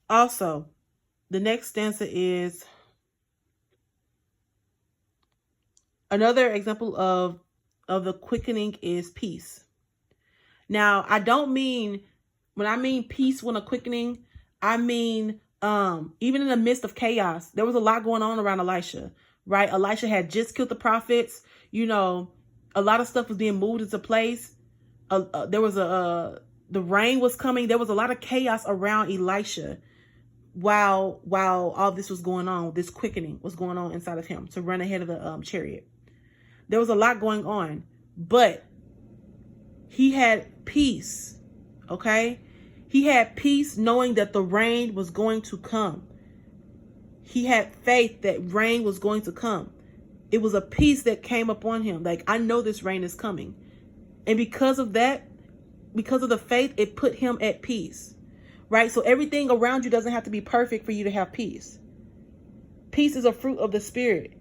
Also, the next stanza is another example of the quickening is peace. Now, I don't mean, when I mean peace when a quickening, I mean even in the midst of chaos, there was a lot going on around Elisha, right? Elisha had just killed the prophets. You know, a lot of stuff was being moved into place. There was the rain was coming. There was a lot of chaos around Elisha while all this was going on. This quickening was going on inside of him to run ahead of the chariot. There was a lot going on, but he had peace, okay? He had peace knowing that the rain was going to come. He had faith that rain was going to come. It was a peace that came upon him. Like, I know this rain is coming. And because of that, because of the faith, it put him at peace, right? So everything around you doesn't have to be perfect for you to have peace. Peace is a fruit of the Spirit.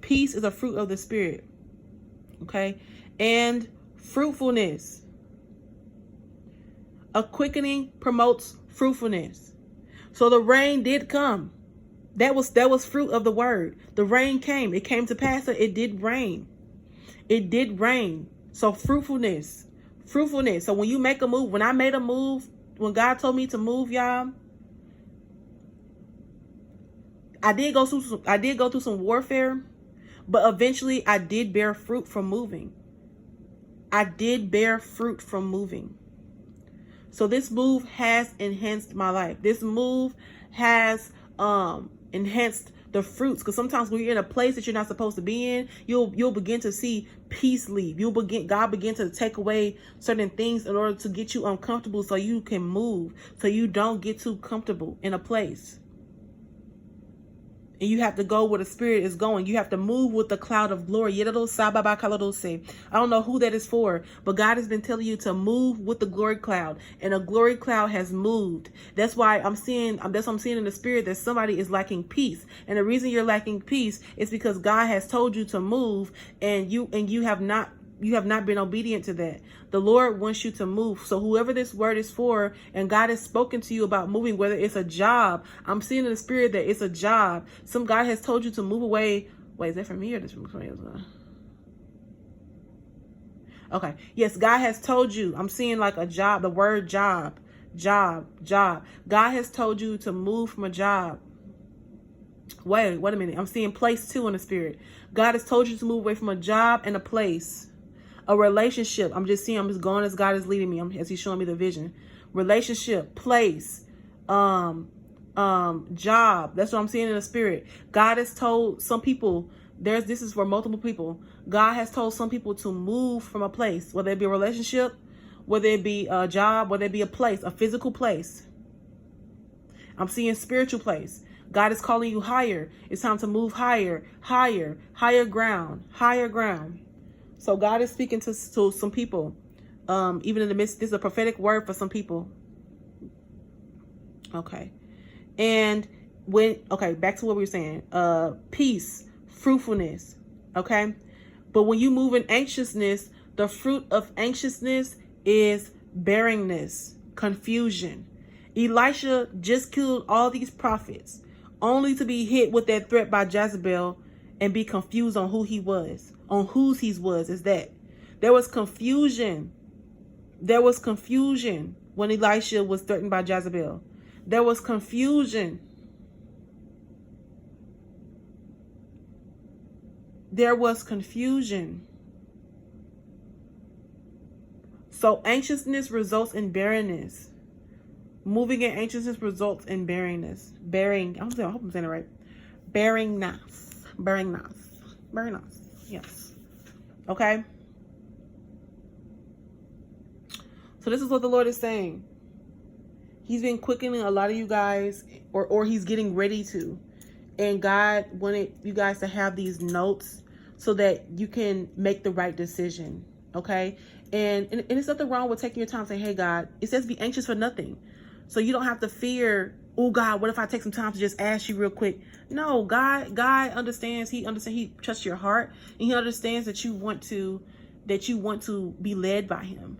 Peace is a fruit of the Spirit, okay? And fruitfulness. A quickening promotes fruitfulness. So the rain did come. That was fruit of the word. The rain came. It came to pass that it did rain. It did rain. So fruitfulness. Fruitfulness. So when you make a move, when I made a move, when God told me to move, y'all, I did go through some warfare, but eventually I did bear fruit from moving. I did bear fruit from moving. So this move has enhanced my life. This move has enhanced the fruits, because sometimes when you're in a place that you're not supposed to be in, you'll begin to see peace leave. God begin to take away certain things in order to get you uncomfortable so you can move, so you don't get too comfortable in a place. And you have to go where the Spirit is going. You have to move with the cloud of glory. I don't know who that is for, but God has been telling you to move with the glory cloud, and a glory cloud has moved. That's why I'm seeing in the Spirit that somebody is lacking peace. And the reason you're lacking peace is because God has told you to move, and you have not been obedient to that. The Lord wants you to move. So whoever this word is for, and God has spoken to you about moving, whether it's a job, I'm seeing in the Spirit that it's a job. Some God has told you to move away. Wait, is that from me or this from somebody else? Okay. Yes, God has told you. I'm seeing like a job, the word job. God has told you to move from a job. Wait a minute. I'm seeing place 2 in the Spirit. God has told you to move away from a job and a place. A relationship. I'm just going as God is leading me. As He's showing me the vision. Relationship, place, job. That's what I'm seeing in the Spirit. God has told some people, this is for multiple people. God has told some people to move from a place, whether it be a relationship, whether it be a job, whether it be a place, a physical place. I'm seeing spiritual place. God is calling you higher. It's time to move higher ground. So God is speaking to some people, even in the midst. This is a prophetic word for some people. Okay. And back to what we were saying. Peace, fruitfulness. Okay. But when you move in anxiousness, the fruit of anxiousness is barrenness, confusion. Elisha just killed all these prophets, only to be hit with that threat by Jezebel and be confused on who he was, on whose he was. Is that there was confusion. There was confusion when Elisha was threatened by Jezebel. There was confusion. There was confusion. So anxiousness results in barrenness. Moving in anxiousness results in barrenness. I hope I'm saying it right. Barrenness. Yes. Okay. So this is what the Lord is saying. He's been quickening a lot of you guys, or He's getting ready to. And God wanted you guys to have these notes so that you can make the right decision. Okay. And it's nothing wrong with taking your time saying, hey, God, it says be anxious for nothing. So you don't have to fear, oh, God, what if I take some time to just ask you real quick? No, God understands. He understands. He trusts your heart, and He understands that you want to be led by Him.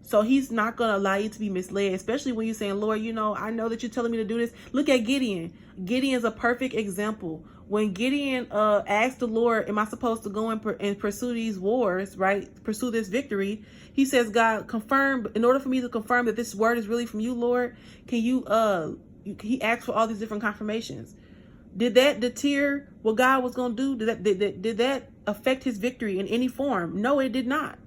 So he's not going to allow you to be misled, especially when you're saying, Lord, you know, I know that you're telling me to do this. Look at Gideon. Gideon's a perfect example. When Gideon asked the Lord, am I supposed to go and pursue these wars, right? Pursue this victory. He says, God, confirm, in order for me to confirm that this word is really from you, Lord, can you, he asked for all these different confirmations. Did that deter what God was going to do? Did that affect his victory in any form? No, it did not.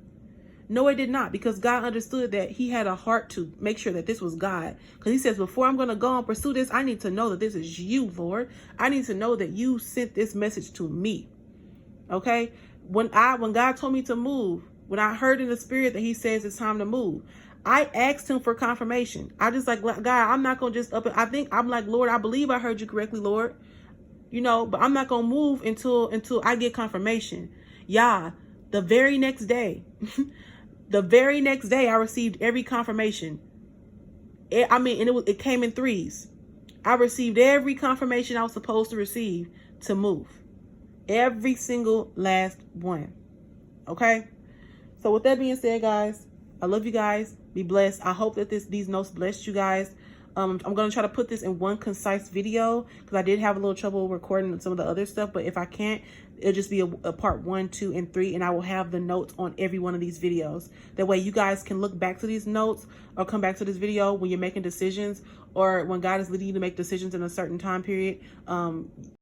No, it did not, because God understood that he had a heart to make sure that this was God. Because he says, before I'm going to go and pursue this, I need to know that this is you, Lord. I need to know that you sent this message to me. Okay? When God told me to move, when I heard in the spirit that he says it's time to move, I asked him for confirmation. I just like, God, I'm not going to just I'm like, Lord, I believe I heard you correctly, Lord. You know, but I'm not going to move until I get confirmation. Yeah, the very next day, I received every confirmation. It came in threes. I received every confirmation I was supposed to receive to move. Every single last one. Okay? So with that being said, guys, I love you guys. Be blessed. I hope that these notes blessed you guys. I'm going to try to put this in one concise video because I did have a little trouble recording some of the other stuff. But if I can't, it'll just be a part 1, 2, and 3. And I will have the notes on every one of these videos. That way you guys can look back to these notes or come back to this video when you're making decisions or when God is leading you to make decisions in a certain time period.